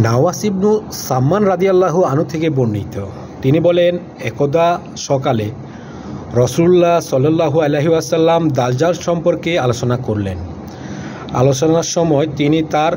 নাওয়াস ইবনু সাম্মান রাদিয়াল্লাহু আনহু থেকে বর্ণিত, তিনি বলেন, একদা সকালে রাসূলুল্লাহ সাল্লাল্লাহু আলাইহি ওয়াসাল্লাম দাজ্জাল সম্পর্কে আলোচনা করলেন। আলোচনার সময় তিনি তার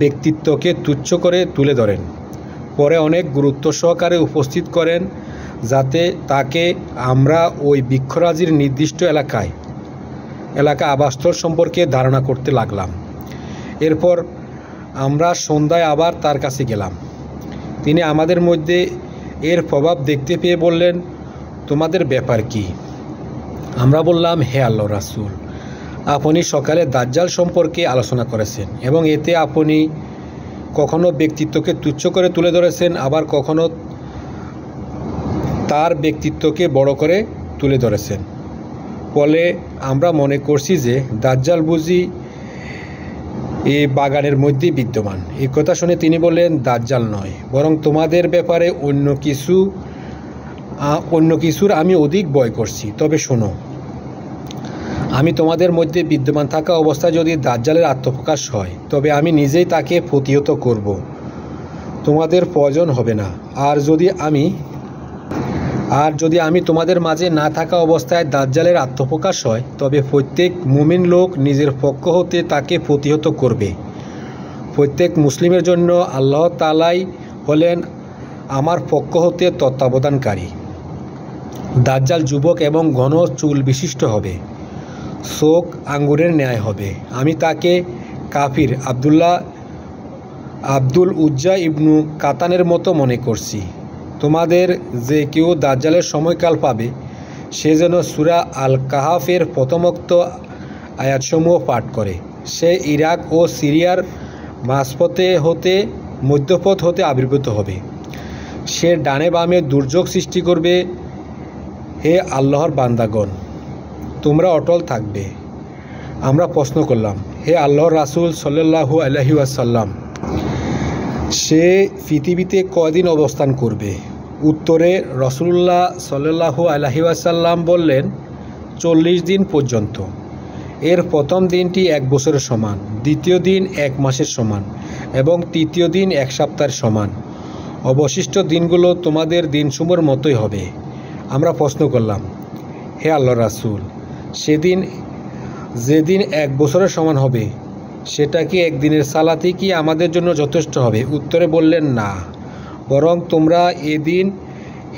ব্যক্তিত্বকে তুচ্ছ করে তুলে ধরেন, পরে অনেক গুরুত্ব সহকারে উপস্থিত করেন যাতে তাকে আমরা ওই বৃক্ষরাজির নির্দিষ্ট এলাকা আবাসস্থল সম্পর্কে ধারণা করতে লাগলাম। এরপর আমরা সন্ধ্যায় আবার তার কাছে গেলাম। তিনি আমাদের মধ্যে এর প্রভাব দেখতে পেয়ে বললেন, তোমাদের ব্যাপার কি? আমরা বললাম, হে আল্লাহর রাসূল, আপনি সকালে দাজ্জাল সম্পর্কে আলোচনা করেছেন এবং এতে আপনি কখনো ব্যক্তিত্বকে তুচ্ছ করে তুলে ধরেছেন, আবার কখনো তার ব্যক্তিত্বকে বড় করে তুলে ধরেছেন। ফলে আমরা মনে করছি যে দাজ্জাল বুঝি এই বাগানের মধ্যেই বিদ্যমান। এই কথা শুনে তিনি বললেন, দাজ্জাল নয়, বরং তোমাদের ব্যাপারে অন্য কিছুর আমি অধিক ভয় করছি। তবে শোনো, আমি তোমাদের মধ্যে বিদ্যমান থাকা অবস্থায় যদি দাজ্জালের আত্মপ্রকাশ হয়, তবে আমি নিজেই তাকে প্রতিহত করব, তোমাদের প্রয়োজন হবে না। আর যদি আমি তোমাদের মাঝে না থাকা অবস্থায় দাজ্জালের আত্মপ্রকাশ হয়, তবে প্রত্যেক মুমিন লোক নিজের পক্ষ হতে তাকে প্রতিহত করবে। প্রত্যেক মুসলিমের জন্য আল্লাহ তাআলাই হলেন আমার পক্ষ হতে তত্ত্বাবধানকারী। দাজ্জাল যুবক এবং ঘন চুল বিশিষ্ট হবে, চোখ আঙ্গুরের ন্যায় হবে। আমি তাকে কাফির আব্দুল উজ্জা ইবনু কাতানের মতো মনে করছি। তোমাদের যে কেউ দাজ্জালের সময়কাল পাবে, সে যেন সূরা আল কাহাফের প্রথমোক্ত আয়াতসমূহ পাঠ করে। সে ইরাক ও সিরিয়ার মধ্যপথ হতে আবির্ভূত হবে। সে ডানে বামে দুর্যোগ সৃষ্টি করবে। হে আল্লাহর বান্দাগণ, তোমরা অটল থাকবে। আমরা প্রশ্ন করলাম, হে আল্লাহর রাসূল সাল্লাল্লাহু আলাইহি ওয়াসাল্লাম, সে পৃথিবীতে কয়দিন অবস্থান করবে? উত্তরে রাসূলুল্লাহ সাল্লাল্লাহু আলাইহি ওয়াসাল্লাম বললেন, 40 দিন পর্যন্ত। এর প্রথম দিনটি 1 বছরের সমান, দ্বিতীয় দিন 1 মাসের সমান এবং তৃতীয় দিন 1 সপ্তাহের সমান। অবশিষ্ট দিনগুলো তোমাদের দিনসমূহের মতোই হবে। আমরা প্রশ্ন করলাম, হে আল্লাহর রাসূল, যেদিন 1 বছরের সমান হবে, সেটা কি একদিনের সালাতই কি আমাদের জন্য যথেষ্ট হবে? উত্তরে বললেন, না, বরং তোমরা এদিন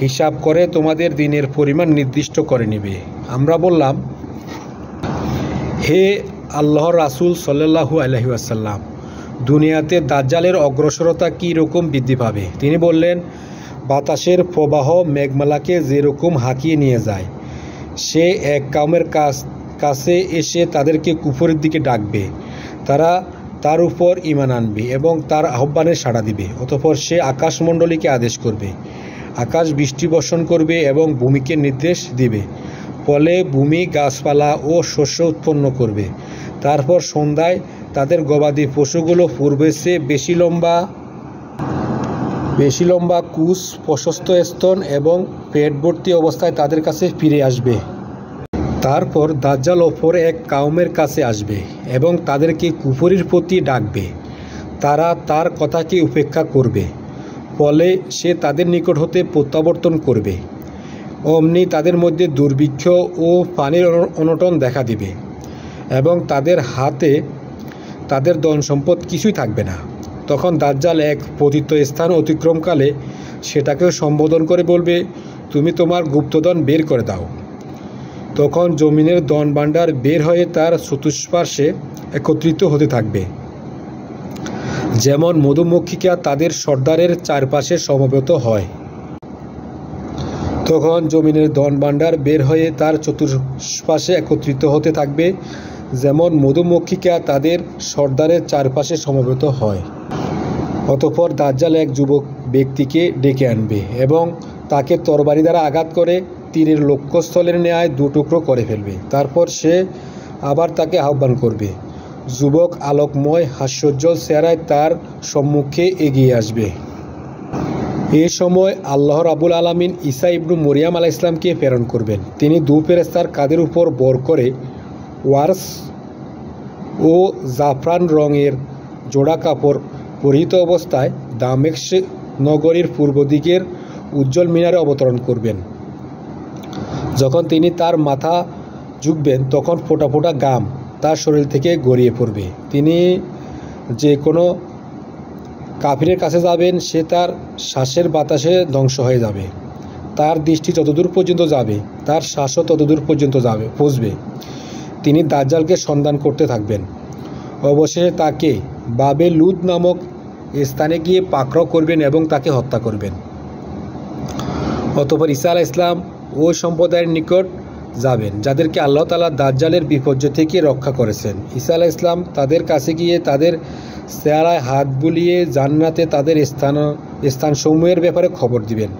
হিসাব করে তোমাদের দিনের পরিমাণ নির্দিষ্ট করে নেবে। আমরা বললাম, হে আল্লাহর রাসূল সাল্লাল্লাহু আলাইহি ওয়াসাল্লাম, দুনিয়াতে দাজ্জালের অগ্রসরতা কী রকম বৃদ্ধি পাবে? তিনি বললেন, বাতাসের প্রবাহ মেঘমালাকে যেরকম হাঁকিয়ে নিয়ে যায়। সে এক কওমের কাছে এসে তাদেরকে কুফরের দিকে ডাকবে। তারা তার উপর ঈমান আনবে এবং তার আহ্বানে সাড়া দিবে। অতঃপর সে আকাশমণ্ডলীকে আদেশ করবে, আকাশ বৃষ্টি বর্ষণ করবে এবং ভূমিকে নির্দেশ দিবে। ফলে ভূমি গাছপালা ও শস্য উৎপন্ন করবে। তারপর সন্ধ্যায় তাদের গবাদি পশুগুলো পূর্বের চেয়ে বেশি লম্বা কুচ, প্রশস্ত স্তন এবং পেট ভর্তি অবস্থায় তাদের কাছে ফিরে আসবে। তারপর দাজ্জাল অপর এক কওমের কাছে আসবে এবং তাদেরকে কুফরির প্রতি ডাকবে। তারা তার কথাকে উপেক্ষা করবে। ফলে সে তাদের নিকট হতে প্রত্যাবর্তন করবে। অমনি তাদের মধ্যে দুর্ভিক্ষ ও পানির অনটন দেখা দিবে এবং তাদের হাতে তাদের ধন সম্পদ কিছুই থাকবে না। তখন দাজ্জাল এক পতিত স্থান অতিক্রমকালে সেটাকেও সম্বোধন করে বলবে, তুমি তোমার গুপ্তধন বের করে দাও। তখন জমিনের ধন ভাণ্ডার বের হয়ে তার চতুষ্পার্শ্বে একত্রিত হতে থাকবে, যেমন মধুমক্ষিকা তাদের সর্দারের চারপাশে সমবেত হয়। তখন জমিনের ধন ভাণ্ডার বের হয়ে তার চতুষ্পার্শ্বে একত্রিত হতে থাকবে, যেমন মধুমক্ষিকা তাদের সর্দারের চারপাশে সমবেত হয়। অতঃপর দাজ্জাল এক যুবক ব্যক্তিকে ডেকে আনবে এবং তাকে তরবারি দ্বারা আঘাত করে তীরের লক্ষ্যস্থলের ন্যায় 2 টুকরো করে ফেলবে। তারপর সে আবার তাকে আহ্বান করবে। যুবক আলোকময় হাস্যোজ্জ্বল চেহারায় তার সম্মুখে এগিয়ে আসবে। এ সময় আল্লাহ রাব্বুল আলামিন ঈসা ইবনু মরিয়ম আলাইহিস সালামকে প্রেরণ করবেন। তিনি 2 ফেরেশতার কাঁধের উপর বর করে ওয়ারস ও জাফরান রঙের জোড়া কাপড় পরিহিত অবস্থায় দামেস্ক নগরীর পূর্ব দিকের উজ্জ্বল মিনারে অবতরণ করবেন। যখন তিনি তার মাথা ঝুঁকবেন তখন ফোঁটা ফোঁটা ঘাম তার শরীর থেকে গড়িয়ে পড়বে। তিনি যে কোনো কাফিরের কাছে যাবেন, সে তার শ্বাসের বাতাসে ধ্বংস হয়ে যাবে। তার দৃষ্টি যতদূর পর্যন্ত যাবে তার শ্বাসও ততদূর পর্যন্ত পৌঁছবে। তিনি দাজ্জালকে সন্ধান করতে থাকবেন। অবশেষে তাকে বাবে লুদ নামক স্থানে গিয়ে পাকড়াও করবেন এবং তাকে হত্যা করবেন। অতঃপর ঈসা আলাইহিস সালাম ওই সম্প্রদায়ের নিকট যাবেন যাদেরকে আল্লাহ তাআলা দাজ্জালের বিপর্যয় থেকে রক্ষা করেছেন। ঈসা আলাইহিস সালাম তাদের কাছে গিয়ে তাদের চেহারায় হাত বুলিয়ে জান্নাতে তাদের স্থানসমূহের ব্যাপারে খবর দিবেন।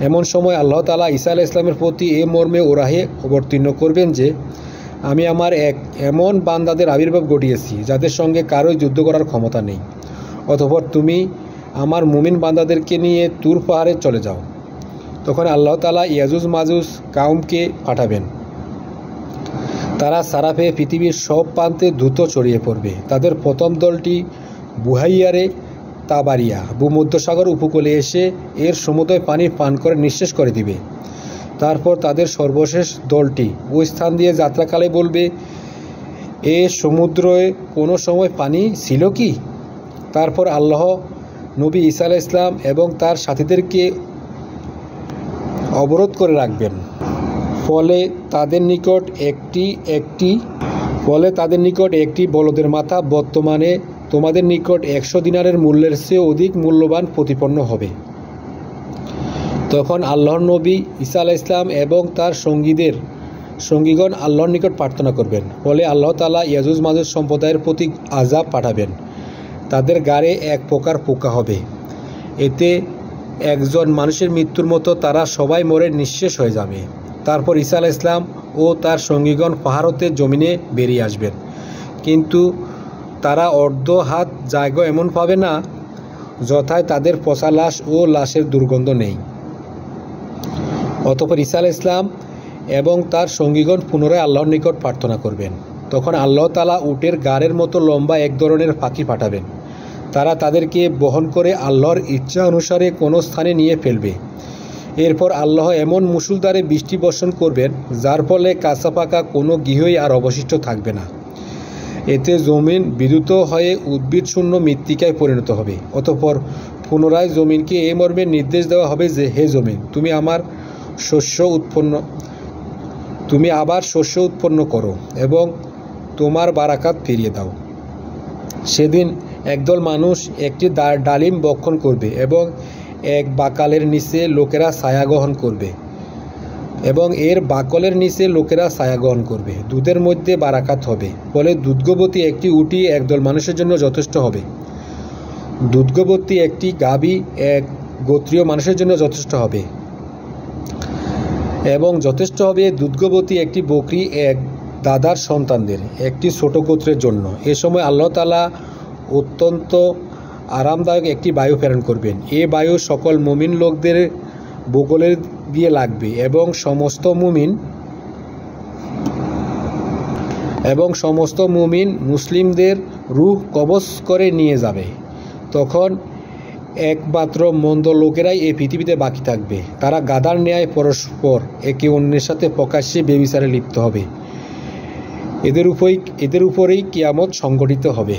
এমন সময় আল্লাহ তাআলা ঈসা আলাইহিস সালামের প্রতি এ মর্মে ওরাহে অবতীর্ণ করবেন যে, আমি আমার এমন বান্দাদের আবির্ভাব ঘটিয়েছি যাদের সঙ্গে কারোই যুদ্ধ করার ক্ষমতা নেই। অতঃপর তুমি আমার মুমিন বান্দাদেরকে নিয়ে তুর পাহাড়ে চলে যাও। তখন আল্লাহ তাআলা ইয়াজুজ মাজুজ কাউমকে পাঠাবেন। তারা সারা পেয়ে পৃথিবীর সব প্রান্তে দ্রুত ছড়িয়ে পড়বে। তাদের প্রথম দলটি বুহাইয়ারে তাবারিয়া ভূমধ্যসাগর উপকূলে এসে এর সমুদয় পানি পান করে নিঃশেষ করে দিবে। তারপর তাদের সর্বশেষ দলটি ওই স্থান দিয়ে যাত্রাকালে বলবে, এ সমুদ্রে কোনো সময় পানি ছিল কি? তারপর আল্লাহ নবী ঈসা আলাইহিস সালাম এবং তার সাথীদেরকে অবরোধ করে রাখবেন। ফলে তাদের নিকট একটি বলদের মাথা বর্তমানে তোমাদের নিকট 100 দিনারের মূল্যের চেয়ে অধিক মূল্যবান প্রতিপন্ন হবে। তখন আল্লাহর নবী ঈসা আলাইহিস সালাম এবং তার সঙ্গীগণ আল্লাহর নিকট প্রার্থনা করবেন। ফলে আল্লাহ তাআলা ইয়াজুজ মাজুজ সম্প্রদায়ের প্রতি আযাব পাঠাবেন। তাদের গাড়ে এক প্রকার পোকা হবে। এতে একজন মানুষের মৃত্যুর মতো তারা সবাই মরে নিঃশেষ হয়ে যাবে। তারপর ঈসা আলাইহিস সালাম ও তার সঙ্গীগণ পাহাড় হতে জমিনে বেরিয়ে আসবেন, কিন্তু তারা অর্ধ হাত জায়গা এমন পাবে না যথায় তাদের পচা লাশ ও লাশের দুর্গন্ধ নেই। অতঃপর ঈসা আলাইহিস সালাম এবং তার সঙ্গীগণ পুনরায় আল্লাহর নিকট প্রার্থনা করবেন। তখন আল্লাহ তাআলা উটের গাড়ের মতো লম্বা এক ধরনের পাখি পাঠাবেন। তারা তাদেরকে বহন করে আল্লাহর ইচ্ছা অনুসারে কোনো স্থানে নিয়ে ফেলবে। এরপর আল্লাহ এমন মুষলধারে বৃষ্টি বর্ষণ করবেন যার ফলে কাঁচা পাকা কোনো গৃহই আর অবশিষ্ট থাকবে না। এতে জমিন বিদ্যুৎ হয়ে উদ্ভিদ শূন্য মৃত্তিকায় পরিণত হবে। অতঃপর পুনরায় জমিনকে এই মর্মে নির্দেশ দেওয়া হবে যে, হে জমিন, তুমি আবার শস্য উৎপন্ন করো এবং তোমার বারাকাত ফিরিয়ে দাও। সেদিন একদল মানুষ একটি ডালিম ভক্ষণ করবে এবং এক বাকালের নিচে লোকেরা ছায়া গ্রহণ করবে এবং এর বাকলের নিচে লোকেরা ছায়া গ্রহণ করবে। দুধের মধ্যে বারাকাত হবে, ফলে দুধগবতী একটি উটি একদল মানুষের জন্য যথেষ্ট হবে। দুধগবতী একটি গাভী এক গোত্রীয় মানুষের জন্য যথেষ্ট হবে এবং যথেষ্ট হবে দুধগবতী একটি বকরি এক দাদার সন্তানদের একটি ছোট গোত্রের জন্য। এ সময় আল্লাহ তাআলা অত্যন্ত আরামদায়ক একটি বায়ু প্রেরণ করবেন। এ বায়ু সকল মুমিন লোকদের বুকলের দিয়ে লাগবে এবং সমস্ত মুমিন মুসলিমদের রূহ কবজ করে নিয়ে যাবে। তখন একমাত্র মন্দ লোকেরাই এই পৃথিবীতে বাকি থাকবে। তারা গাধার ন্যায় পরস্পর একে অন্যের সাথে প্রকাশ্যে ব্যভিচারে লিপ্ত হবে। এদের উপরেই কিয়ামত সংঘটিত হবে।